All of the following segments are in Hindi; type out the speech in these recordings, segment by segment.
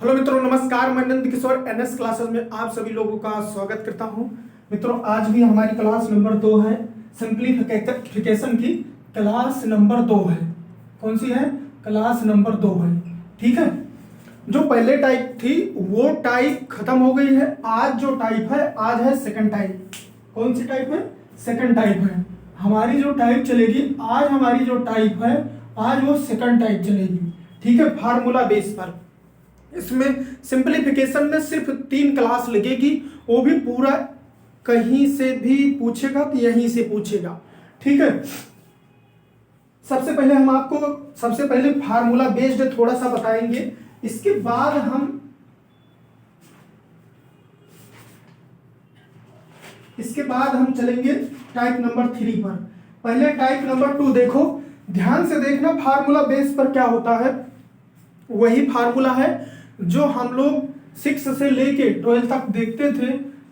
हेलो मित्रों, नमस्कार। मैं नंद किशोर एनएस क्लासेस में आप सभी लोगों का स्वागत करता हूं। मित्रों, आज भी हमारी क्लास नंबर 2 है। सिंप्लीफिकेशन की क्लास नंबर 2 है। कौन सी है? क्लास नंबर 2 है। ठीक है। जो पहले टाइप थी वो टाइप खत्म हो गई है। आज जो टाइप है, आज है सेकंड टाइप। कौन सी टाइप है? सेकंड टाइप है। हमारी जो टाइप चलेगी आज, हमारी जो टाइप है आज, वो सेकंड टाइप चलेगी। ठीक है, फार्मूला बेस पर। इसमें सिंप्लीफिकेशन में सिर्फ 3 क्लास लगेगी, वो भी पूरा कहीं से भी पूछेगा तो यहीं से पूछेगा। ठीक है। सबसे पहले फार्मूला बेस्ड थोड़ा सा बताएंगे। इसके बाद हम चलेंगे टाइप नंबर 3 पर। पहले टाइप नंबर 2 देखो, ध्यान से देखना। फार्मूला बेस पर क्या होता है, वही फार्मूला है जो हम लोग 6 से लेके 12 तक देखते थे।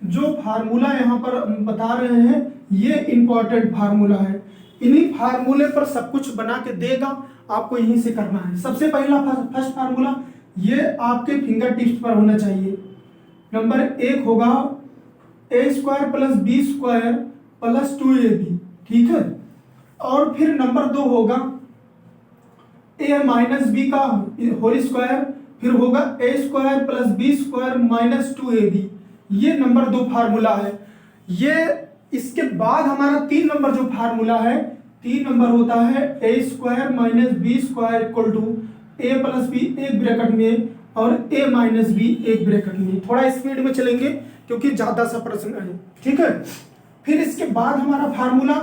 जो फार्मूला यहाँ पर बता रहे हैं ये इंपॉर्टेंट फार्मूला है। इन्हीं फार्मूले पर सब कुछ बना के देगा, आपको यहीं से करना है। सबसे पहला फर्स्ट फार्मूला ये आपके फिंगर टिप्स पर होना चाहिए। नंबर 1 होगा a² + b² + 2ab। ठीक है। और फिर नंबर 2 होगा a - b का होल स्क्वायर, फिर होगा a² + b² - 2ab। ये नंबर 2 फार्मूला है। ये इसके बाद हमारा 3 नंबर जो फार्मूला है, 3 नंबर होता है a² - b² = a + b एक ब्रैकेट में और a - b एक ब्रैकेट में। थोड़ा स्पीड में चलेंगे क्योंकि ज्यादा सा प्रश्न है। ठीक है। फिर इसके बाद हमारा फार्मूला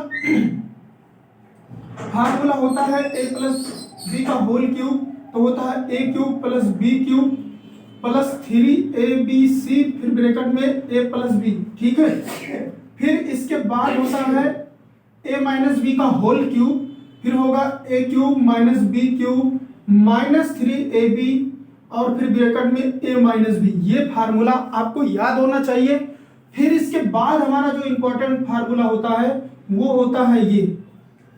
होता है a + b का होल क्यूब, तो होता है a³ + b³ + 3abc, फिर ब्रैकेट में a + b। ठीक है। फिर इसके बाद होता है a - b का होल क्यूब, फिर होगा a³ - b³ - 3ab और फिर ब्रैकेट में a - b। ये फार्मूला आपको याद होना चाहिए। फिर इसके बाद हमारा जो इंपॉर्टेंट फार्मूला होता है वो होता है ये।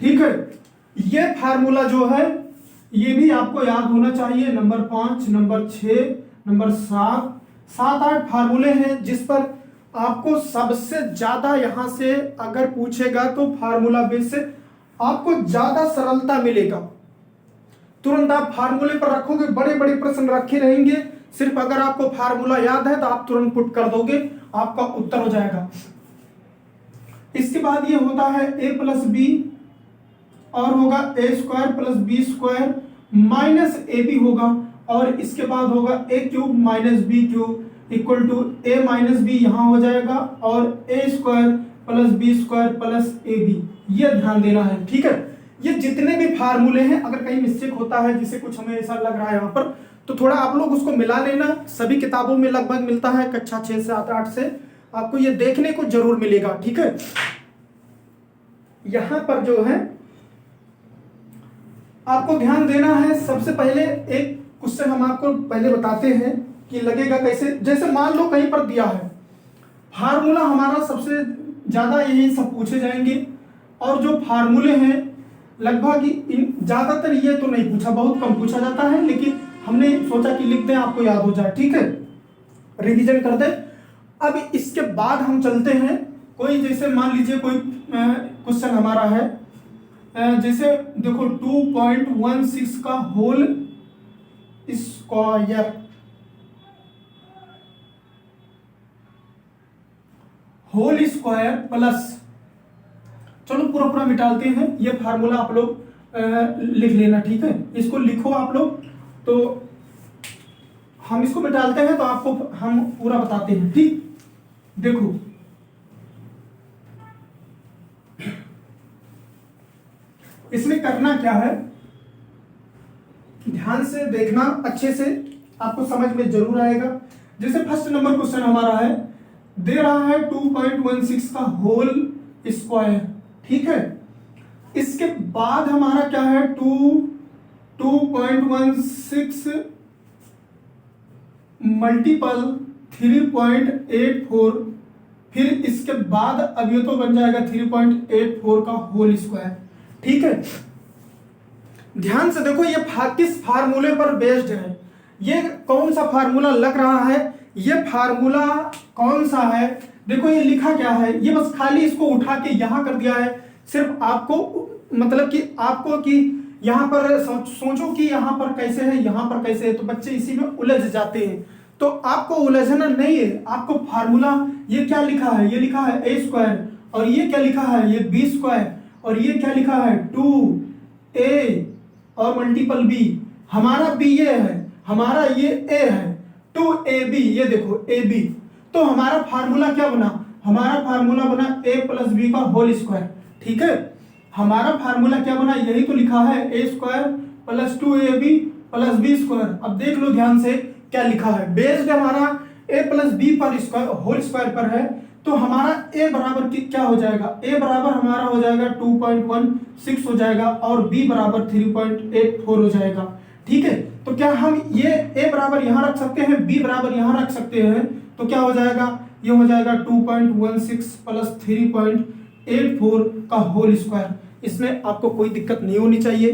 ठीक है। ये फार्मूला जो है ये भी आपको याद होना चाहिए। नंबर 5, नंबर 6, नंबर 7, 8 फार्मूले हैं जिस पर आपको सबसे ज्यादा यहां से अगर पूछेगा तो फार्मूला बेस से आपको ज्यादा सरलता मिलेगा। तुरंत आप फार्मूले पर रखोगे, बड़े बड़े प्रश्न रखे रहेंगे। सिर्फ अगर आपको फार्मूला याद है तो आप तुरंत पुट कर दोगे, आपका उत्तर हो जाएगा। इसके बाद ये होता है a + b और होगा a² + b² - ab होगा, और इसके बाद होगा a³ - b³ = a - b यहां हो जाएगा और a² + b² + ab। ये ध्यान देना है। ठीक है। ये जितने भी फार्मूले हैं, अगर कहीं मिस्टेक होता है जिसे कुछ हमें ऐसा लग रहा है यहाँ पर, तो थोड़ा आप लोग उसको मिला लेना। सभी किताबों में लगभग मिलता है, कक्षा 6 से 8 से आपको ये देखने को जरूर मिलेगा। ठीक है। यहां पर जो है आपको ध्यान देना है। सबसे पहले एक क्वेश्चन हम आपको पहले बताते हैं कि लगेगा कैसे। जैसे मान लो कहीं पर दिया है फार्मूला, हमारा सबसे ज्यादा यही सब पूछे जाएंगे। और जो फार्मूले हैं लगभग ज्यादातर ये तो नहीं पूछा, बहुत कम पूछा जाता है, लेकिन हमने सोचा कि लिख दें, आपको याद हो जाए। ठीक है, रिवीजन कर दे। अब इसके बाद हम चलते हैं। कोई जैसे मान लीजिए कोई क्वेश्चन हमारा है, जैसे देखो 2.16 का होल स्क्वायर, प्लस, चलो पूरा मिटाते हैं। ये फार्मूला आप लोग लिख लेना। ठीक है, इसको लिखो आप लोग, तो हम इसको मिटाते हैं तो आपको हम पूरा बताते हैं। ठीक, देखो इसमें करना क्या है, ध्यान से देखना, अच्छे से आपको समझ में जरूर आएगा। जैसे फर्स्ट नंबर क्वेश्चन हमारा है, दे रहा है 2.16 का होल स्क्वायर। ठीक है। इसके बाद हमारा क्या है, 2.16 मल्टीपल 3.84, फिर इसके बाद अब ये तो बन जाएगा 3.84 का होल स्क्वायर। ठीक है। ध्यान से देखो ये किस फार्मूले पर बेस्ड है। ये कौन सा फार्मूला लग रहा है, ये फार्मूला कौन सा है, देखो ये लिखा क्या है, ये बस खाली इसको उठा के यहां कर दिया है। सिर्फ आपको मतलब कि आपको कि यहां पर सोचो कि यहां पर कैसे है, यहां पर कैसे है, तो बच्चे इसी में उलझ जाते हैं। तो आपको उलझना नहीं है, आपको फार्मूला ये क्या लिखा है, ये लिखा है ए स्क्वायर, और ये क्या लिखा है, ये बी स्क्वायर, और ये क्या लिखा है 2a और मल्टीपल बी। हमारा बी ये है, हमारा ये ए है, 2ab, ये देखो ab। तो हमारा फार्मूला क्या बना, हमारा फार्मूला बना a प्लस बी का होल स्क्वायर। ठीक है, हमारा फार्मूला क्या बना, यही तो लिखा है a square plus 2ab plus B square. अब देख लो ध्यान से क्या लिखा है, बेस्ड हमारा a प्लस बी पर स्क्वायर होल स्क्वायर पर है, तो हमारा a बराबर क्या हो जाएगा, a बराबर हमारा हो जाएगा 2.16 हो जाएगा, और b बराबर 3.84 हो जाएगा। ठीक है, तो क्या हम ये a बराबर यहां रख सकते हैं, b बराबर यहां रख सकते हैं, तो क्या हो जाएगा, ये हो जाएगा 2.16 प्लस 3.84 का होल स्क्वायर। इसमें आपको कोई दिक्कत नहीं होनी चाहिए।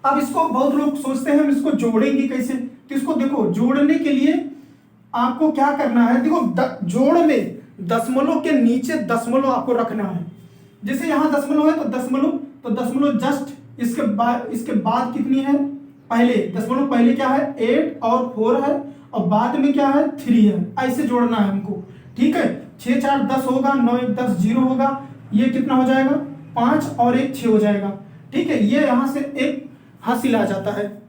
अब इसको बहुत लोग सोचते हैं हम इसको जोड़ेंगे कैसे, तो इसको देखो जोड़ने के लिए आपको क्या करना है, देखो जोड़ में दशमलव के नीचे दशमलव आपको रखना है। जैसे यहां दशमलव है तो दशमलव जस्ट इसके बाद कितनी है, पहले दशमलव पहले क्या है 8 और 4 है, और बाद में क्या है 3 है, ऐसे जोड़ना है हमको। ठीक है, 6 4 10 होगा, 9 1 10 0 होगा, ये कितना हो जाएगा 5 और 1 6 हो जाएगा। ठीक है, ये यहां से एक हासिल आ जाता है,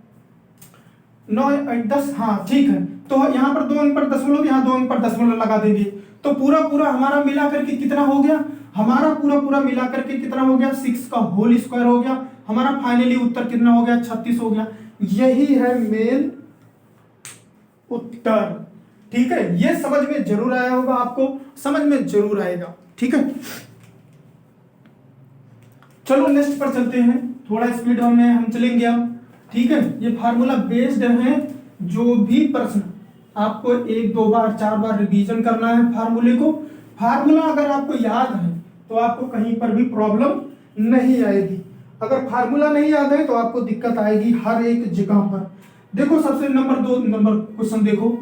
9 8 10, हाँ ठीक है। तो यहाँ पर 2 अंक पर दशमलव, यहाँ 2 अंक पर दशमलव लगा देंगे, तो पूरा पूरा हमारा मिला करके कितना हो गया, हमारा पूरा पूरा मिला करके कितना हो गया 6 का होल स्क्वायर हो गया। हमारा फाइनली उत्तर कितना हो गया 36 हो गया। यही है मेन उत्तर। ठीक है, ये समझ में जरूर आया होगा, आपको समझ में जरूर आएगा। ठीक है, चलो नेक्स्ट पर चलते हैं, थोड़ा स्पीड में हम चलेंगे अब। ठीक है, ये फार्मूला बेस्ड है, जो भी प्रश्न आपको 1 2 बार 4 बार रिवीजन करना है फार्मूले को। फार्मूला अगर आपको याद है तो आपको कहीं पर भी प्रॉब्लम नहीं आएगी, अगर फार्मूला नहीं याद है तो आपको दिक्कत आएगी हर एक जगह पर। देखो सबसे नंबर 2 नंबर क्वेश्चन देखो,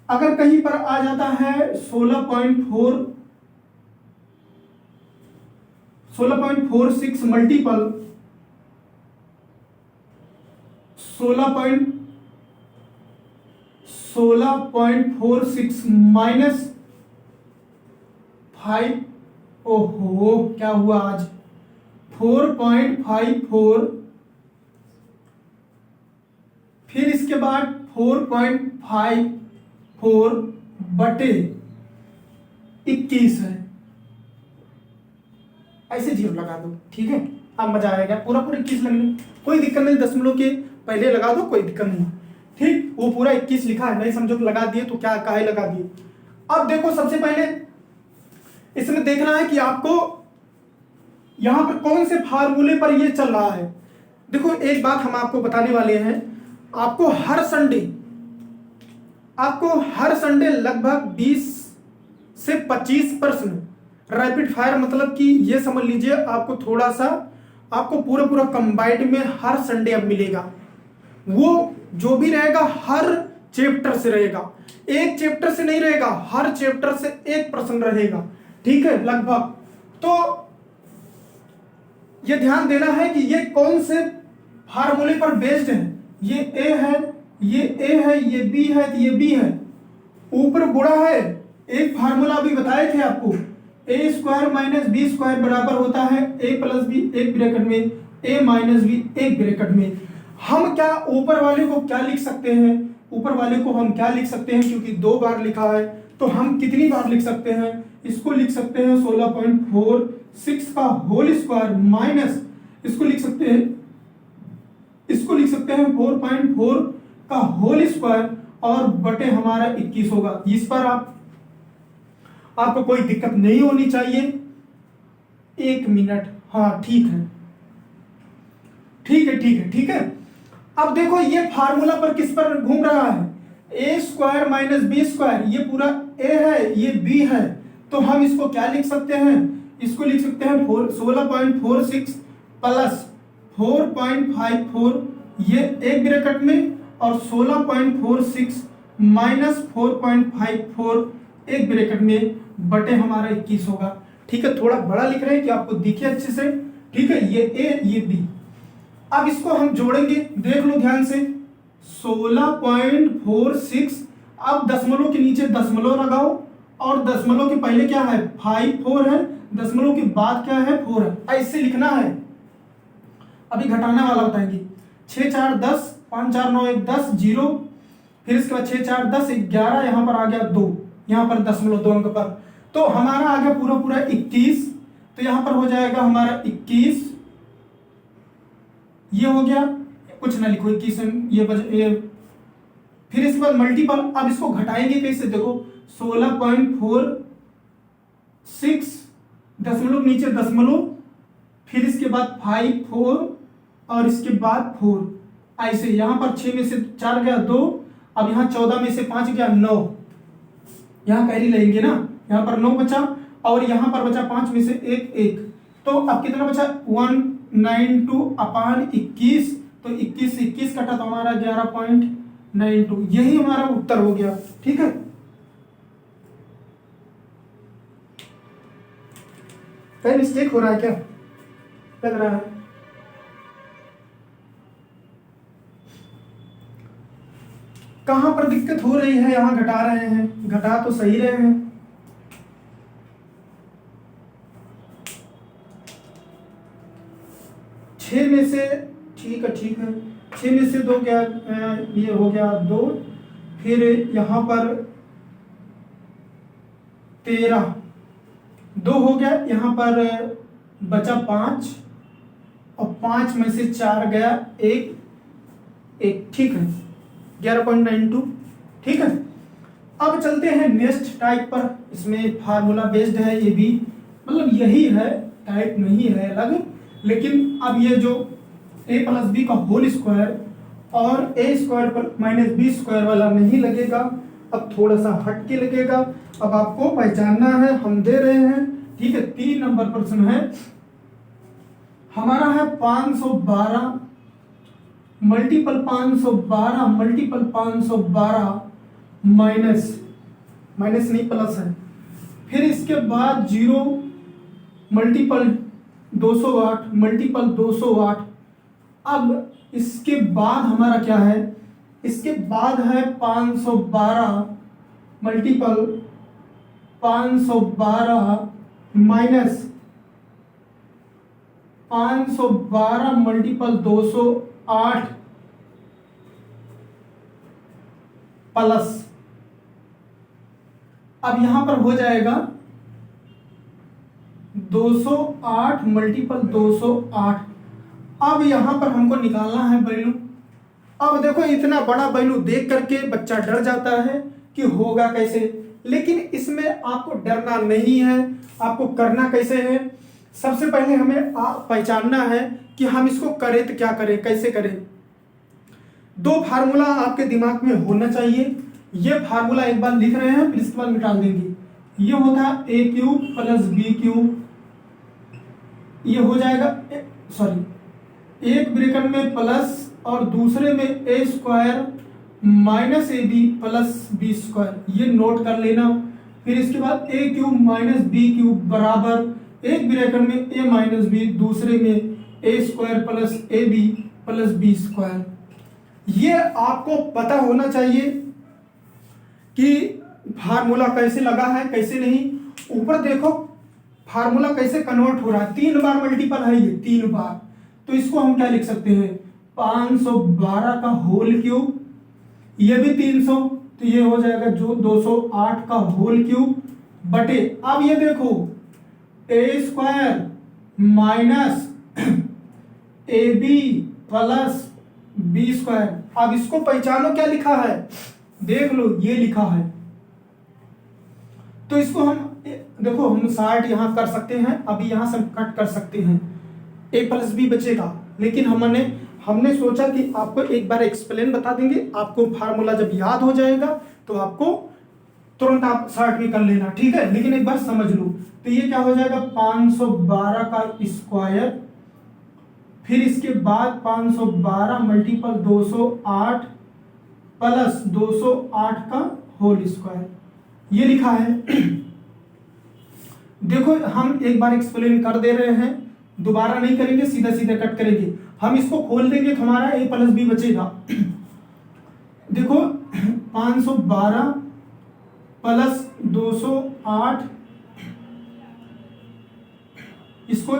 अगर कहीं पर आ जाता है 16.46 मल्टीपल 16.46 माइनस 5, ओहो क्या हुआ आज, 4.54, फिर इसके बाद 4.54 बटे 21 है, ऐसे जीरो लगा दो। ठीक है, अब मजा आएगा, पूरा पूरा 21 लगने, कोई दिक्कत नहीं, दशमलव के पहले लगा दो, कोई दिक्कत नहीं। ठीक, वो पूरा 21 लिखा है, नहीं समझो तो लगा दिए तो क्या काहे लगा दिए। अब देखो सबसे पहले इसमें देखना है कि आपको यहां पर कौन से फार्मूले पर ये चल रहा है। देखो एक बात हम आपको बताने वाले हैं, आपको हर संडे लगभग 20 से 25 प्रश्न रैपिड फायर, मतलब कि ये समझ लीजिए आपको थोड़ा सा आपको पूरा पूरा कंबाइंड में हर संडे अब मिलेगा। वो जो भी रहेगा हर चैप्टर से रहेगा, एक चैप्टर से नहीं रहेगा, हर चैप्टर से एक प्रश्न रहेगा। ठीक है, लगभग। तो ये ध्यान देना है कि ये कौन से फार्मूले पर बेस्ड है, ये ए है, ये ए है, ये बी है, ये बी है, ऊपर गुणा है। एक फार्मूला अभी बताए थे आपको, ए स्क्वायर माइनस बी स्क्वायर बराबर होता है ए प्लस बी एक ब्रैकेट में, ए माइनस बी एक ब्रैकेट में। हम क्या ऊपर वाले को क्या लिख सकते हैं, ऊपर वाले को हम क्या लिख सकते हैं, क्योंकि 2 बार लिखा है तो हम कितनी बार लिख सकते हैं, इसको लिख सकते हैं 16.46 का होल स्क्वायर माइनस इसको लिख सकते हैं 4.4 का होल स्क्वायर और बटे हमारा 21 होगा। इस पर आपको कोई दिक्कत नहीं होनी चाहिए। 1 मिनट, हाँ ठीक है। अब देखो ये फार्मूला पर किस पर घूम रहा है, ए स्क्वायर माइनस बी स्क्वायर, ये पूरा ए है, ये बी है, तो हम इसको क्या लिख सकते हैं, इसको लिख सकते हैं 16.46 प्लस 4.54, ये एक ब्रैकेट में और 16.46 माइनस 4.54 एक ब्रैकेट में बटे हमारा 21 होगा। ठीक है, थोड़ा बड़ा लिख रहे हैं कि आपको दिखे अच्छे से। ठीक है, ये ए ये बी। अब इसको हम जोड़ेंगे, देख लो ध्यान से। 16.46, अब दशमलव के नीचे दशमलव लगाओ और दशमलव के पहले क्या है 54 है, दशमलव के बाद क्या है 4 है, ऐसे लिखना है। अभी घटाने वाला बताएंगे। 6 4 10, 5 4 9 1 10 0, फिर इसके बाद 6 4 10 11, यहाँ पर आ गया 2, यहाँ पर दशमलव 2 अंक पर, तो हमारा आ गया पूरा पूरा 21। तो यहाँ पर हो जाएगा हमारा 21, ये हो गया, कुछ ना लिखो 21 ये फिर इसके बाद मल्टीपल। अब इसको घटाएंगे कैसे, देखो 16.46, दशमलव नीचे दशमलव, फिर इसके बाद 5 4 और इसके बाद 4, ऐसे। यहां पर 6 में से 4 गया 2, अब यहाँ 14 में से 5 गया 9, यहाँ कैरी लेंगे ना, यहाँ पर 9 बचा और यहाँ पर बचा 5 में से 1 1, तो अब कितना बचा 192/21, तो 21 से 21 कटा तो हमारा 11.92, यही हमारा उत्तर हो गया। ठीक है, कहीं मिस्टेक हो रहा है क्या, लग रहा है? कहां पर दिक्कत हो रही है? यहां घटा रहे हैं, घटा तो सही रहे हैं। छह में से, ठीक है 6 में से 2 क्या, ये हो गया 2, फिर यहां पर 13, 2 हो गया, यहां पर बचा 5 और 5 में से 4 गया 1 1, ठीक है 11.92। ठीक है, अब चलते हैं नेक्स्ट टाइप पर। इसमें फार्मूला बेस्ड है, ये भी मतलब यही है, टाइप नहीं है अलग, लेकिन अब ये जो a प्लस बी का होल स्क्वायर और a स्क्वायर पर माइनस बी स्क्वायर वाला नहीं लगेगा, अब थोड़ा सा हट के लगेगा। अब आपको पहचानना है, हम दे रहे हैं। ठीक है, 3 नंबर प्रश्न है हमारा, है 512 मल्टीपल 512 मल्टीपल 512 माइनस नहीं प्लस है, फिर इसके बाद 0 मल्टीपल 208 मल्टीपल 208। अब इसके बाद हमारा क्या है, इसके बाद है 512 मल्टीपल 512 माइनस 512 मल्टीपल 208 प्लस, अब यहां पर हो जाएगा 208 मल्टीपल 208। अब यहां पर हमको निकालना है वैल्यू। अब देखो इतना बड़ा वैल्यू देख करके बच्चा डर जाता है कि होगा कैसे, लेकिन इसमें आपको डरना नहीं है। आपको करना कैसे है, सबसे पहले हमें पहचानना है कि हम इसको करें तो क्या करें, कैसे करें। 2 फार्मूला आपके दिमाग में होना चाहिए। ये फार्मूला एक बार लिख रहे हैं, फिर इसके बाद मिटा देंगे। ये होता है a cube plus b cube, ये हो जाएगा एक ब्रैकेट में प्लस और दूसरे में a square minus A B plus B square, ये नोट कर लेना। फिर इसके बाद a cube minus b cube बराबर एक ब्रैकेट में a माइनस बी, दूसरे में a square plus a B plus B square. ये आपको पता होना चाहिए कि फार्मूला कैसे लगा है कैसे नहीं। ऊपर देखो फार्मूला कैसे कन्वर्ट हो रहा है, 3 बार मल्टीपल है ये, 3 बार, तो इसको हम क्या लिख सकते हैं 512 का होल क्यूब, ये भी 300, तो ये हो जाएगा जो 208 का होल क्यूब बटे, अब ये देखो A square minus A B plus B square. अब इसको पहचानो क्या लिखा है, देख लो ये लिखा है। तो इसको हम देखो हम 60 यहां कर सकते हैं, अभी यहां से कट कर सकते हैं, a प्लस बी बचेगा। लेकिन हमने सोचा कि आपको एक बार एक्सप्लेन बता देंगे, आपको फार्मूला जब याद हो जाएगा तो आपको तुरंत आप 60 भी कर लेना, ठीक है। लेकिन एक बार समझ लो, तो ये क्या हो जाएगा 512 का स्क्वायर, फिर इसके बाद 512 मल्टीपल 208 प्लस 208 का होल स्क्वायर, ये लिखा है। देखो हम एक बार एक्सप्लेन कर दे रहे हैं, दोबारा नहीं करेंगे, सीधा सीधा कट करेंगे। हम इसको खोल देंगे तो हमारा a प्लस बी बचेगा। देखो 512 प्लस 208, इसको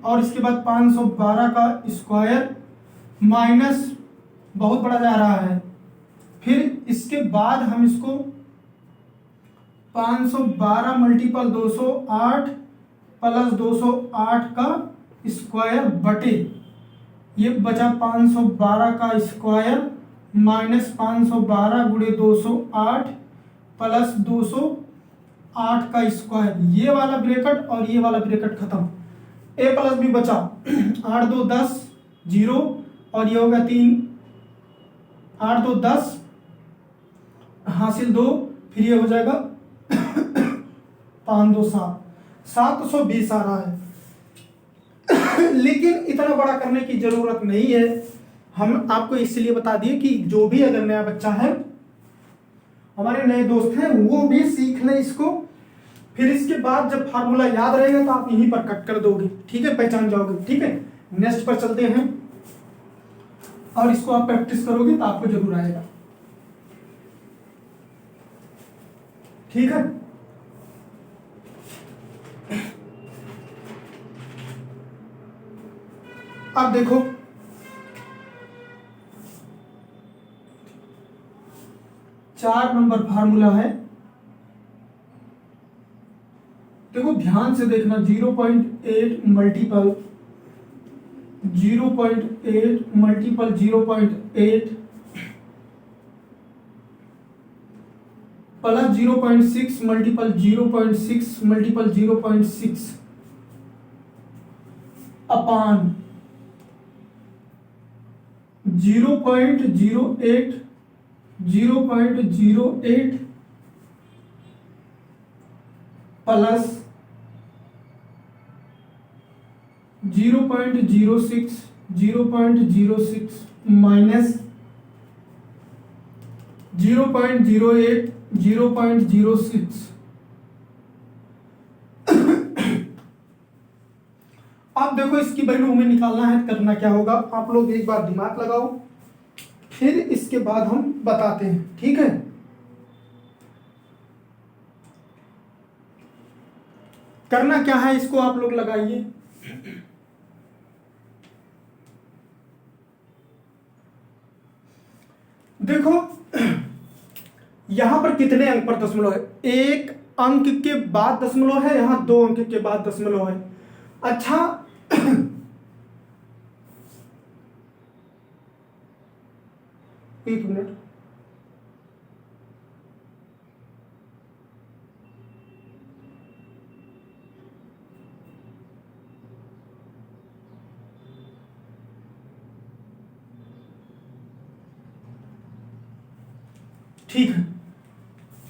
और इसके बाद 512 का स्क्वायर माइनस बहुत बड़ा जा रहा है, फिर इसके बाद हम इसको 512 मल्टीपल 208 प्लस 208 का स्क्वायर बटे ये बचा 512 का स्क्वायर माइनस 512 गुणे 208 प्लस 208 का स्क्वायर, ये वाला ब्रैकेट और ये वाला ब्रैकेट खत्म, a प्लस बी बचा 8 2 10 0 और ये होगा 3 8 2 10 हासिल 2, फिर ये हो जाएगा 5 2 7 720 आ रहा है। लेकिन इतना बड़ा करने की जरूरत नहीं है, हम आपको इसलिए बता दिए कि जो भी अगर नया बच्चा है, हमारे नए दोस्त हैं, वो भी सीख लें इसको। फिर इसके बाद जब फार्मूला याद रहेगा तो आप यहीं पर कट कर दोगे, ठीक है, पहचान जाओगे। ठीक है, नेक्स्ट पर चलते हैं, और इसको आप प्रैक्टिस करोगे तो आपको जरूर आएगा। ठीक है, अब देखो 4 नंबर फार्मूला है। देखो ध्यान से देखना, 0.8 multiple 0.8 multiple 0.8 plus 0.6 multiple 0.6 multiple 0.6 अपान 0.08 प्लस 0.06 माइनस 0.08 0.06। अब देखो इसकी वैल्यू हमें निकालना है, करना क्या होगा आप लोग एक बार दिमाग लगाओ, फिर इसके बाद हम बताते हैं। ठीक है, करना क्या है इसको आप लोग लगाइए। देखो यहां पर कितने अंक पर दशमलव है, 1 अंक के बाद दशमलव है, यहां 2 अंक के बाद दशमलव है। अच्छा एक मिनट, ठीक है,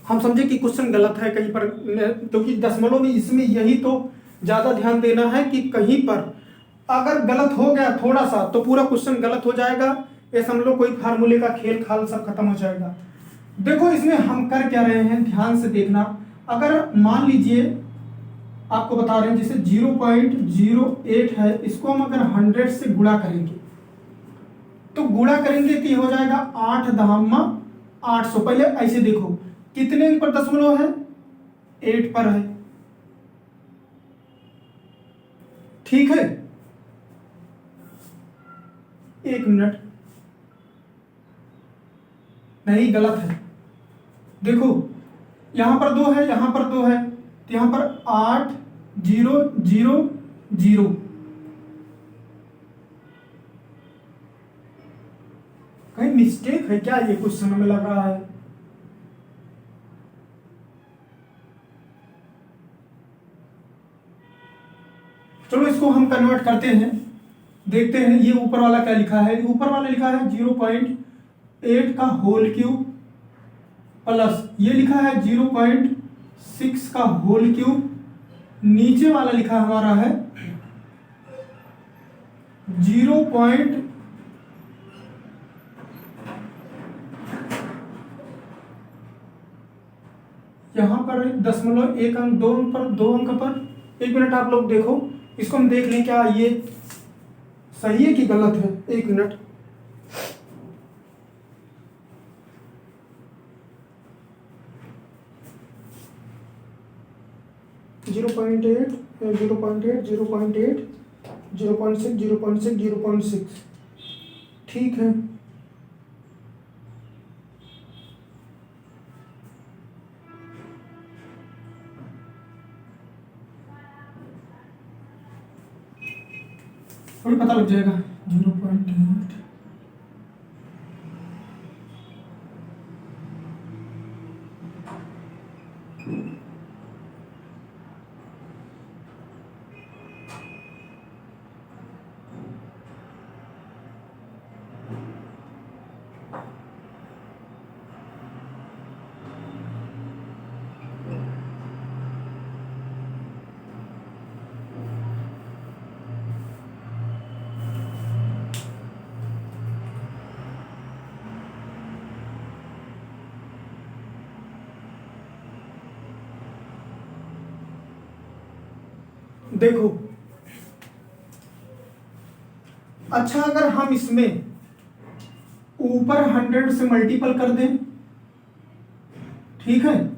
हम समझे कि क्वेश्चन गलत है कहीं पर, क्योंकि दशमलव में इसमें यही तो ज्यादा ध्यान देना है कि कहीं पर अगर गलत हो गया थोड़ा सा तो पूरा क्वेश्चन गलत हो जाएगा, ये समझ लो कोई फार्मूले का खेल खाल सब खत्म हो जाएगा। देखो इसमें हम कर क्या रहे हैं, ध्यान से देखना। अगर मान लीजिए आपको बता रहे हैं जैसे 0.08 है, इसको हम अगर 100 से गुणा करेंगे तो गुणा करेंगे तो ये हो जाएगा 8 धामा 800। पहले ऐसे देखो कितने अंक पर दशमलव है, 8 पर है। ठीक है, एक मिनट, नहीं गलत है। देखो यहां पर 2 है, यहां पर 2 है, तो यहां पर 8 0 0 0। कहीं मिस्टेक है क्या, ये क्वेश्चन हमें लग रहा है। चलो इसको हम कन्वर्ट करते हैं, देखते हैं ये ऊपर वाला क्या लिखा है। ऊपर वाला लिखा है 0.8 का होल क्यूब प्लस ये लिखा है 0.6 का होल क्यूब, नीचे वाला लिखा हमारा है 0.8 यहाँ पर 0.1 अंक, 2 अंक पर, 2 अंक पर। 1 मिनट आप लोग देखो, इसको हम देख लें क्या ये सही है कि गलत है। 1 मिनट। जीरो पॉइंट एट, 0.8, 0.8, 0.6, 0.6, 0.6, ठीक है। थोड़ी पता लग जाएगा। 0.8, देखो अच्छा, अगर हम इसमें ऊपर 100 से मल्टीपल कर दें, ठीक है,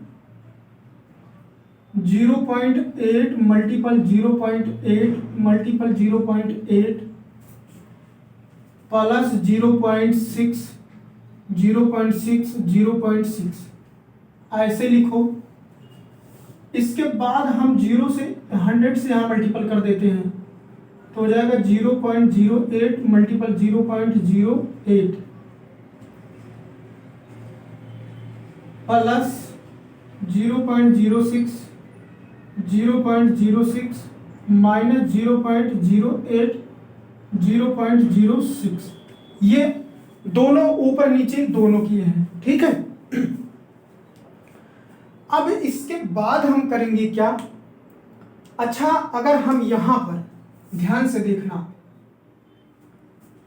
0.8 मल्टीपल 0.8 मल्टीपल 0.8 प्लस 0.6, 0.6, 0.6, ऐसे लिखो। इसके बाद हम 0 से 100 से यहाँ मल्टीपल कर देते हैं तो हो जाएगा 0.08 मल्टीपल 0.08 प्लस 0.06, 0.06 माइनस 0.08, 0.06। ये दोनों ध्यान नीचे दोनों किए हैं, ठीक है। अब इसके बाद हम करेंगे क्या? अच्छा, अगर हम यहां पर ध्यान से देखना,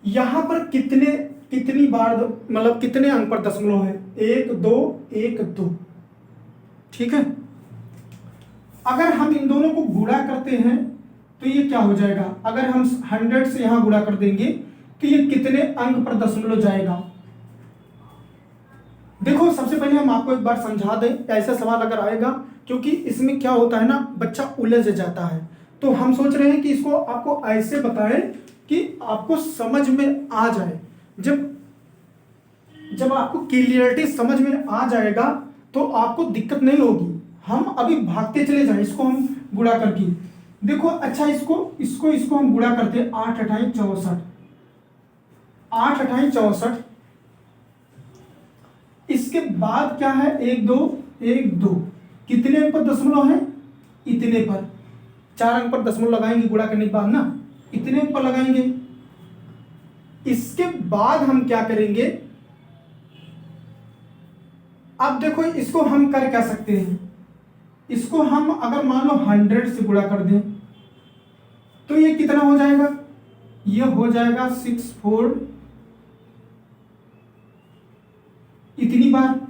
यहां पर कितनी बार मतलब कितने अंक पर दशमलव है? 1 2 1 2, ठीक है। अगर हम इन दोनों को गुणा करते हैं तो ये क्या हो जाएगा? अगर हम 100 से यहां गुणा कर देंगे तो ये कितने अंक पर दशमलव जाएगा? देखो, सबसे पहले हम आपको एक बार समझा दें, ऐसा सवाल अगर आएगा, क्योंकि इसमें क्या होता है ना, बच्चा उलझ जाता है, तो हम सोच रहे हैं कि इसको आपको ऐसे बताएं कि आपको समझ में आ जाए। जब आपको क्लियरिटी समझ में आ जाएगा तो आपको दिक्कत नहीं होगी। हम अभी भागते चले जाएं, इसको हम गुणा करके देखो। अच्छा, इसको हम गुणा करते हैं, 8 8 64, 8 8 64। इसके बाद क्या है? 1 2 1 2, कितने अंक पर दशमलव है? इतने पर। 4 अंक पर दशमलव लगाएंगे गुणा करने के बाद ना, इतने अंक पर लगाएंगे। इसके बाद हम क्या करेंगे? अब देखो, इसको हम कर क्या सकते हैं? इसको हम अगर मान लो 100 से गुणा कर दें तो ये कितना हो जाएगा? ये हो जाएगा 6 4, इतनी बार।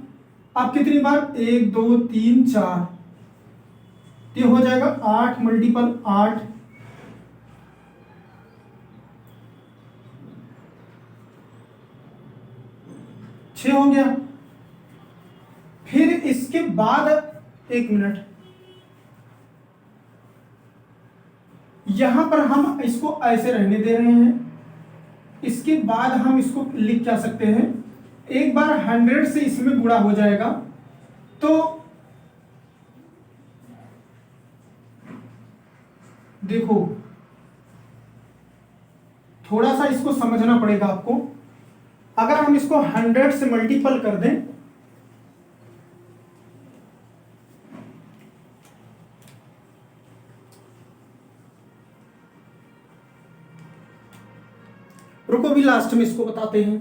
अब कितनी बार? 1 2 3 4, ये हो जाएगा 8 मल्टीपल 8, 6 हो गया। फिर इसके बाद 1 मिनट, यहां पर हम इसको ऐसे रहने दे रहे हैं। इसके बाद हम इसको लिख क्या सकते हैं? एक बार 100 से इसमें गुणा हो जाएगा तो देखो, थोड़ा सा इसको समझना पड़ेगा आपको। अगर हम इसको 100 से मल्टीपल कर दें, रुको भी लास्ट में इसको बताते हैं,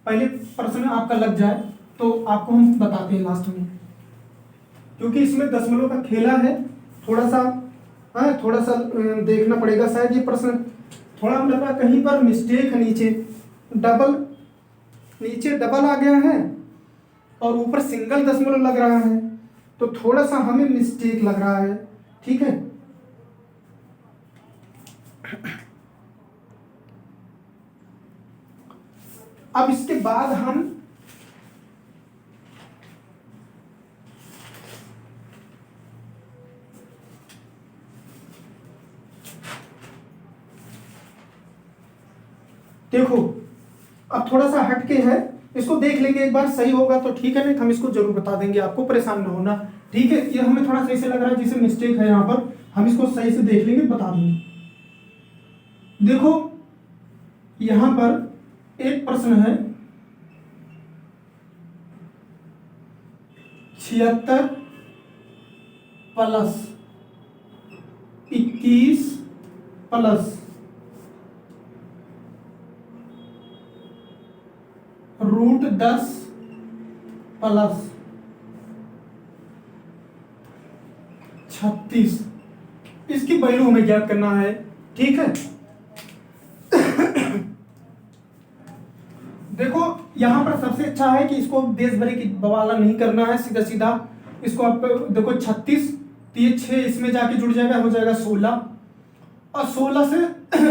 पहले प्रश्न आपका लग जाए तो आपको हम बताते हैं लास्ट में, क्योंकि इसमें दशमलव का खेला है। थोड़ा सा देखना पड़ेगा। शायद ये प्रश्न थोड़ा लग रहा कहीं पर मिस्टेक है, नीचे डबल आ गया है और ऊपर सिंगल दशमलव लग रहा है। तो थोड़ा सा हमें मिस्टेक लग रहा है, ठीक है। अब इसके बाद हम देखो, अब थोड़ा सा हटके है, इसको देख लेंगे एक बार, सही होगा तो ठीक है, नहीं हम इसको जरूर बता देंगे आपको, परेशान ना होना, ठीक है। ये हमें थोड़ा सही से लग रहा है जिसे मिस्टेक है यहाँ पर, हम इसको सही से देख लेंगे, बता देंगे। देखो यहाँ पर एक प्रश्न है, 76 प्लस 21 प्लस √10 प्लस 36, इसकी वैल्यू हमें ज्ञात करना है, ठीक है। देखो यहां पर सबसे अच्छा है कि इसको देश भरी की बवाला नहीं करना है, सीधा सीधा इसको आप देखो 36, तो ये 6 इसमें जाके जुड़ जाएगा, हो जाएगा 16, और 16 से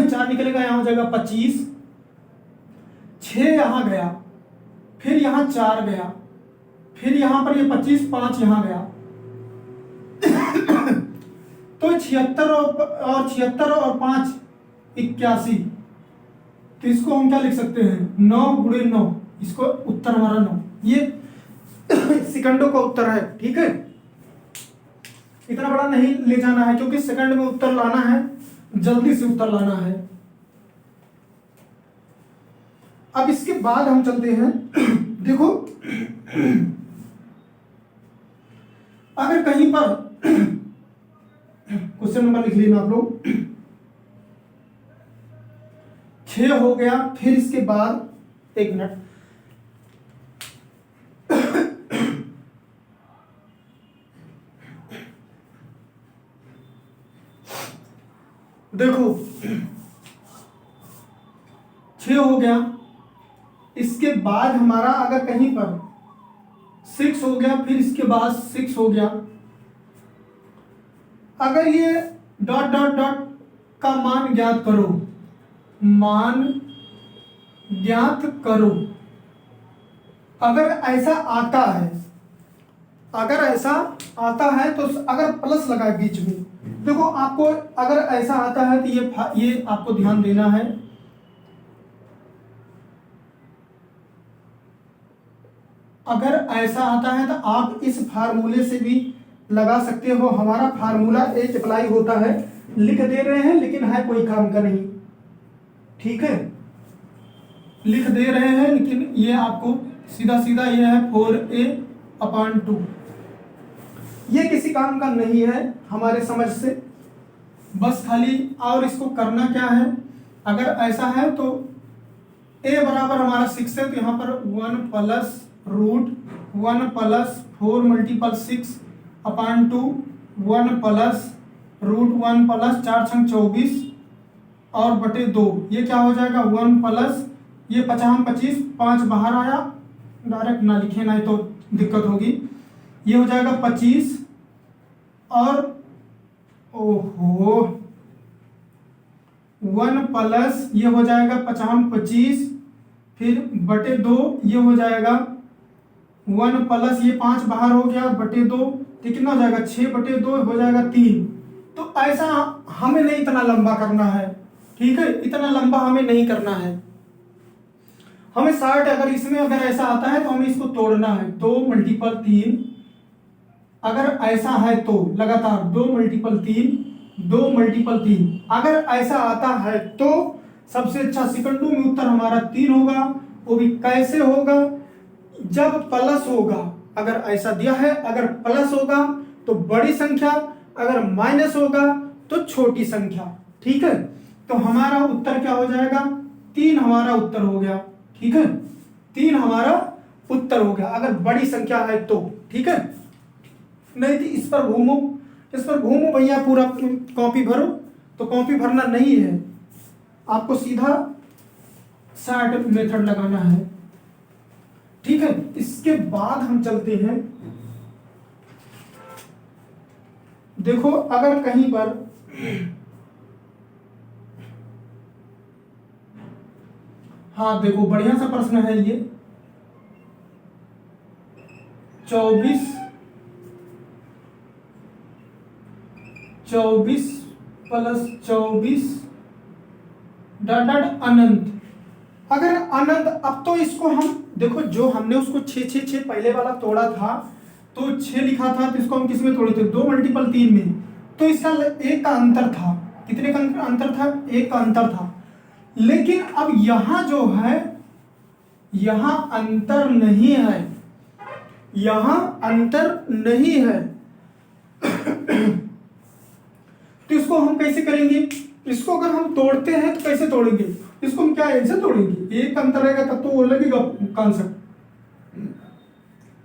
4 निकलेगा, यहां हो जाएगा 25, 6 यहां गया, फिर यहां 4 गया, फिर यहां पर ये 25, 5 यहां गया, तो 76 और 76 और 5 81, तो इसको हम क्या लिख सकते हैं, 9 × 9, इसको उत्तर हमारा 9, ये सेकंडों का उत्तर है, ठीक है। इतना बड़ा नहीं ले जाना है क्योंकि सेकंड में उत्तर लाना है, जल्दी से उत्तर लाना है। अब इसके बाद हम चलते हैं, देखो अगर कहीं पर क्वेश्चन नंबर लिख लेना आप लोग, 6 हो गया, फिर इसके बाद 1 मिनट, देखो 6 हो गया, इसके बाद हमारा अगर कहीं पर 6 हो गया, फिर इसके बाद 6 हो गया, अगर ये डॉट डॉट डॉट का मान ज्ञात करो, मान ज्ञात करो, अगर ऐसा आता है, अगर ऐसा आता है तो अगर प्लस लगाए बीच में, देखो आपको अगर ऐसा आता है तो ये आपको ध्यान देना है, अगर ऐसा आता है तो आप इस फार्मूले से भी लगा सकते हो, हमारा फार्मूला एक अप्लाई होता है, लिख दे रहे हैं लेकिन है कोई काम का नहीं, ठीक है, लिख दे रहे हैं लेकिन ये आपको सीधा सीधा ये है 4a/2, ये किसी काम का नहीं है हमारे समझ से, बस खाली, और इसको करना क्या है, अगर ऐसा है तो a बराबर हमारा 6 है, तो यहाँ पर 1 + √1 + 4 × 6/2, 1 + √1 + 4 × 24 और बटे 2, ये क्या हो जाएगा 1 + ये 50 25, 5 बाहर आया, डायरेक्ट ना लिखे ना तो दिक्कत होगी, ये हो जाएगा 25 और ओहो 1 + ये हो जाएगा 50 25, फिर बटे 2, ये हो जाएगा 1 + ये 5 बाहर हो गया, बटे 2, तो कितना हो जाएगा 6/2 हो जाएगा 3। तो ऐसा हमें नहीं इतना लंबा करना है, ठीक है, इतना लंबा हमें नहीं करना है, हमें 60, अगर इसमें अगर ऐसा आता है तो हमें इसको तोड़ना है, 2 × 3, अगर ऐसा है तो लगातार 2 × 3, 2 × 3, अगर ऐसा आता है तो सबसे अच्छा सेकंडों में उत्तर हमारा 3 होगा, वो भी कैसे होगा, जब प्लस होगा, अगर ऐसा दिया है, अगर प्लस होगा तो बड़ी संख्या, अगर माइनस होगा तो छोटी संख्या, ठीक है। तो हमारा उत्तर क्या हो जाएगा, 3 हमारा उत्तर हो गया, ठीक है, 3 हमारा उत्तर हो गया अगर बड़ी संख्या है तो, ठीक है। नहीं तो इस पर घूमो भैया, पूरा कॉपी भरो, तो कॉपी भरना नहीं है, आपको सीधा शार्ट मेथड लगाना है, ठीक है। इसके बाद हम चलते हैं देखो अगर कहीं पर हाँ देखो बढ़िया सा प्रश्न है ये। 24 प्लस 24 डॉट डॉट अनंत। अगर अनंत, अब तो इसको हम देखो, जो हमने उसको 6 6 6 पहले वाला तोड़ा था तो 6 लिखा था, तो इसको हम किस में तोड़े थे? 2 मल्टीपल 3 में। तो इसका एक का अंतर था। कितने का अंतर था? एक का अंतर था। लेकिन अब यहां जो है, यहां अंतर नहीं है, यहां अंतर नहीं है। तो इसको हम कैसे करेंगे? इसको अगर हम तोड़ते हैं तो कैसे तोड़ेंगे? इसको हम क्या ऐसे तोड़ेंगे? एक का अंतर रहेगा तब तो वो लगेगा कॉन्सेप्ट।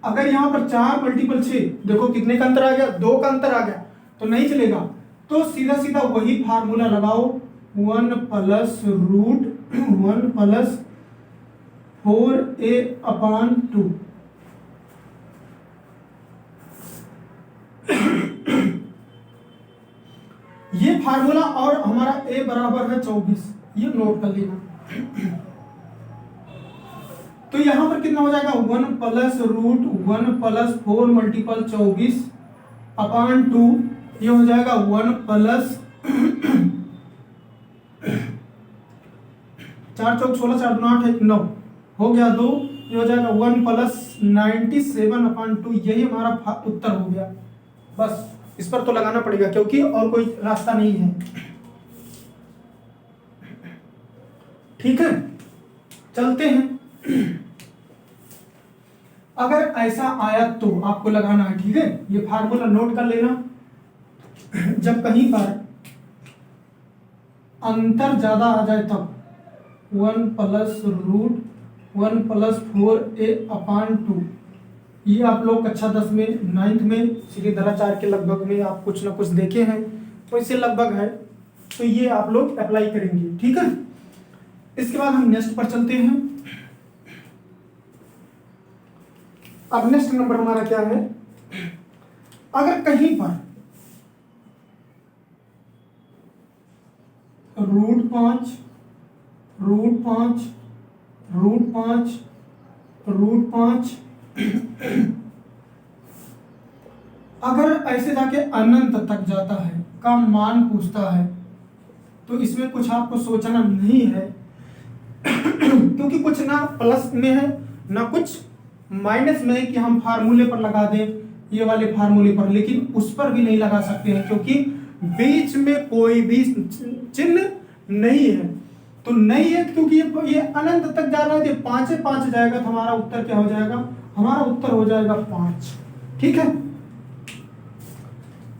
अगर यहां पर 4 मल्टीपल 6, देखो कितने का अंतर आ गया? 2 का अंतर आ गया, तो नहीं चलेगा। तो सीधा सीधा वही फार्मूला लगाओ, 1 प्लस रूट 1 प्लस 4a/2। ये फार्मूला, और हमारा a बराबर है 24, ये नोट कर लेना। तो यहां पर कितना हो जाएगा? 1 प्लस रूट 1 प्लस 4 मल्टीपल 24/2, ये हो जाएगा 1 प्लस 4 चौक 16, 4 2 8 9 हो गया 2, ये हो जाएगा 1 प्लस 97/2। यही हमारा उत्तर हो गया। बस इस पर तो लगाना पड़ेगा क्योंकि और कोई रास्ता नहीं है। ठीक है, चलते हैं। अगर ऐसा आया तो आपको लगाना है। ठीक है, ये फार्मूला नोट कर लेना। जब कहीं पर अंतर ज्यादा आ जाए तब 1 प्लस रूट 1 प्लस 4a/2, ये आप लोग कक्षा 10 में 9th में श्रीधराचार्य के लगभग में आप कुछ ना कुछ देखे हैं, तो इससे लगभग है, तो ये आप लोग अप्लाई करेंगे। ठीक है, इसके बाद हम नेक्स्ट पर चलते हैं। अब नेक्स्ट नंबर हमारा क्या है? अगर कहीं पर रूट 5 अगर ऐसे जाके अनंत तक जाता है का मान पूछता है, तो इसमें कुछ आपको सोचना नहीं है। क्योंकि कुछ ना प्लस में है ना कुछ माइनस में है कि हम फार्मूले पर लगा दें, ये वाले फार्मूले पर, लेकिन उस पर भी नहीं लगा सकते हैं क्योंकि बीच में कोई भी चिन्ह नहीं है। तो नहीं है क्योंकि ये अनंत तक जा रहा है, ये 5 से 5 जाएगा, तो हमारा उत्तर क्या हो जाएगा? हमारा उत्तर हो जाएगा 5। ठीक है,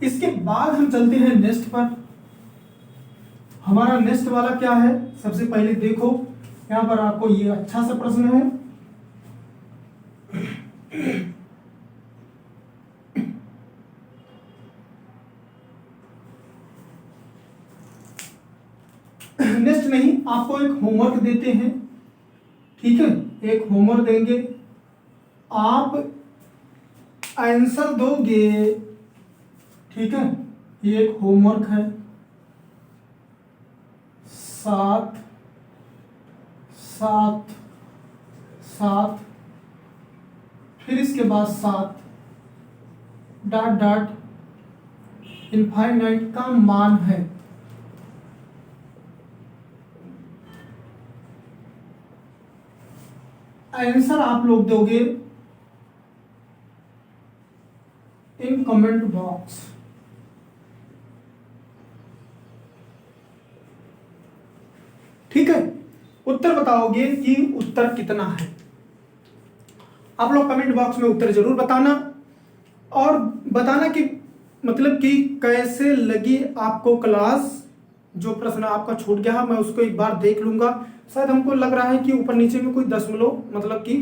इसके बाद हम चलते हैं नेक्स्ट पर। हमारा नेक्स्ट वाला क्या है? सबसे पहले देखो यहां पर आपको ये अच्छा सा प्रश्न है। नेक्स्ट नहीं, आपको एक होमवर्क देते हैं। ठीक है, एक होमवर्क देंगे, आप आंसर दोगे। ठीक है, ये एक होमवर्क है। 7 7 7, फिर इसके बाद 7 डॉट डॉट इनफाइनाइट का मान है। आंसर आप लोग दोगे इन कमेंट बॉक्स। ठीक है, उत्तर बताओगे कि उत्तर कितना है। आप लोग कमेंट बॉक्स में उत्तर जरूर बताना, और बताना कि मतलब कि कैसे लगी आपको क्लास। जो प्रश्न आपका छूट गया मैं उसको एक बार देख लूंगा। शायद हमको लग रहा है कि ऊपर नीचे में कोई दशमलव, मतलब कि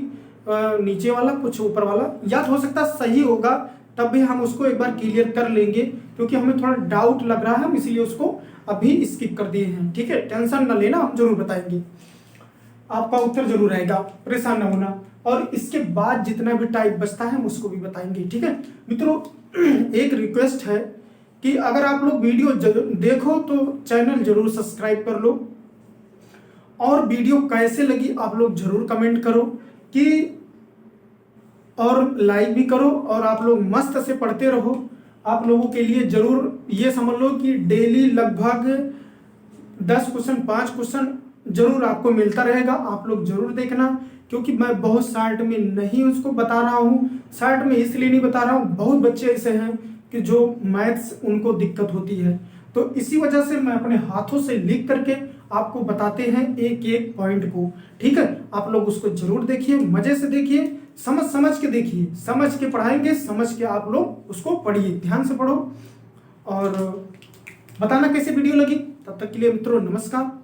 नीचे वाला कुछ ऊपर वाला, याद हो सकता सही होगा, तब भी हम उसको एक बार क्लियर कर लेंगे क्योंकि हमें थोड़ा डाउट लग रहा है, हम इसीलिए उसको अभी स्किप कर दिए हैं। ठीक है, टेंशन न लेना, हम जरूर बताएंगे, आपका उत्तर जरूर आएगा, परेशान न होना। और इसके बाद जितना भी टाइप बचता है हम उसको भी बताएंगे। ठीक है मित्रों, एक रिक्वेस्ट है कि अगर आप लोग वीडियो देखो तो चैनल जरूर सब्सक्राइब कर लो, और वीडियो कैसे लगी आप लोग जरूर कमेंट करो कि, और लाइक भी करो, और आप लोग मस्त से पढ़ते रहो। आप लोगों के लिए जरूर ये समझ लो कि डेली लगभग 10 क्वेश्चन 5 क्वेश्चन जरूर आपको मिलता रहेगा। आप लोग जरूर देखना, क्योंकि मैं बहुत शॉर्ट में नहीं उसको बता रहा हूँ। शॉर्ट में इसलिए नहीं बता रहा हूँ, बहुत बच्चे ऐसे हैं कि जो मैथ्स उनको दिक्कत होती है, तो इसी वजह से मैं अपने हाथों से लिख करके आपको बताते हैं एक एक पॉइंट को। ठीक है, आप लोग उसको जरूर देखिए, मजे से देखिए, समझ के देखिए, समझ के पढ़ाएंगे, समझ के आप लोग उसको पढ़िए, ध्यान से पढ़ो, और बताना कैसे वीडियो लगी। तब तक के लिए मित्रों नमस्कार।